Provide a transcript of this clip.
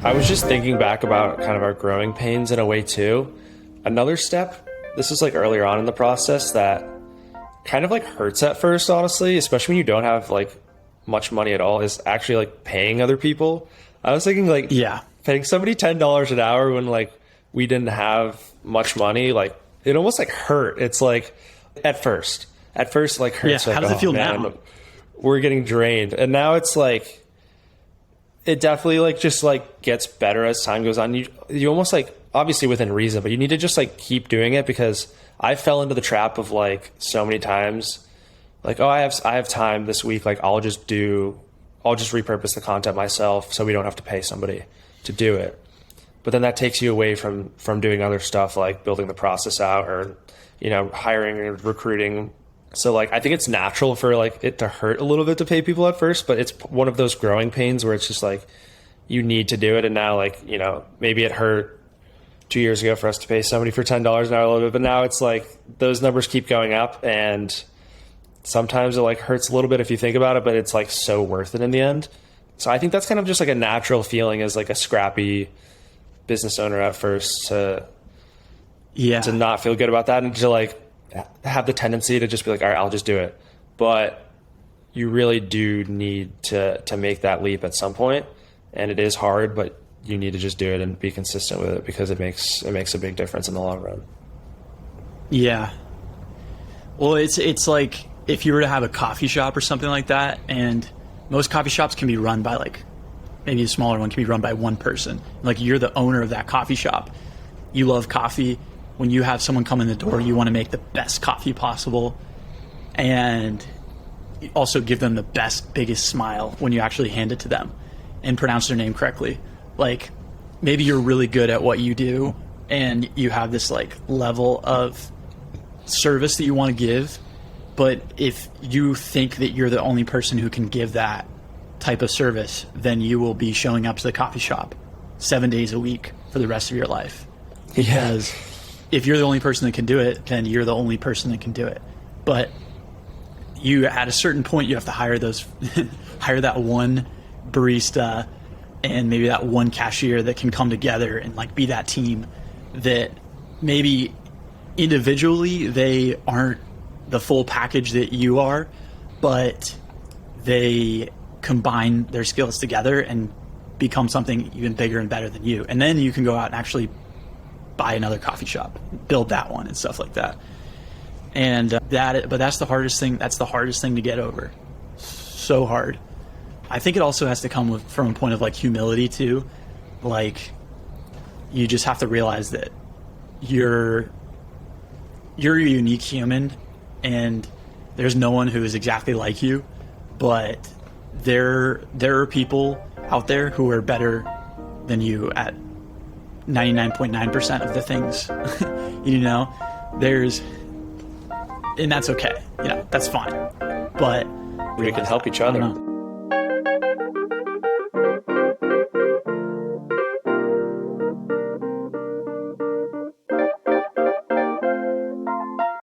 I was just thinking back about kind of our growing pains in a way too. Another step, this is like earlier on in the process that kind of like hurts at first, honestly, especially when you don't have like much money at all, is actually like paying other people. I was thinking like paying somebody $10 an hour when like we didn't have much money, like it almost like hurt. It's like at first like hurts. Yeah. Like, How does it feel man, now? we're getting drained. And now it's like, it definitely like just like gets better as time goes on. You almost like, obviously within reason, but you need to just like keep doing it, because I fell into the trap of like so many times, like, oh, I have time this week. Like I'll just repurpose the content myself so we don't have to pay somebody to do it. But then that takes you away from doing other stuff like building the process out, or, you know, hiring and recruiting. So like, I think it's natural for like it to hurt a little bit to pay people at first, but it's one of those growing pains where it's just like, you need to do it. And now like, you know, maybe it hurt 2 years ago for us to pay somebody for $10 an hour a little bit, but now it's like those numbers keep going up, and sometimes it like hurts a little bit if you think about it, but it's like so worth it in the end. So I think that's kind of just like a natural feeling as like a scrappy business owner at first, to not feel good about that and to like have the tendency to just be like, all right, I'll just do it. But you really do need to make that leap at some point, and it is hard, but you need to just do it and be consistent with it, because it makes a big difference in the long run. Yeah. Well, it's like if you were to have a coffee shop or something like that, and most coffee shops can be run by like, maybe a smaller one can be run by one person. Like you're the owner of that coffee shop. You love coffee. When you have someone come in the door, you want to make the best coffee possible, and also give them the best, biggest smile when you actually hand it to them and pronounce their name correctly. Like maybe you're really good at what you do and you have this like level of service that you want to give, but if you think that you're the only person who can give that type of service, then you will be showing up to the coffee shop 7 days a week for the rest of your life. Because if you're the only person that can do it, then you're the only person that can do it. But you, at a certain point, you have to hire hire that one barista and maybe that one cashier that can come together and like be that team that maybe individually they aren't the full package that you are, but they combine their skills together and become something even bigger and better than you. And then you can go out and actually buy another coffee shop, build that one and stuff like that. And but that's the hardest thing. That's the hardest thing to get over. So hard. I think it also has to come from a point of like humility too. Like you just have to realize that you're a unique human, and there's no one who is exactly like you, but there are people out there who are better than you at 99.9% of the things. You know, and that's okay. You know, that's fine. But We can help each other.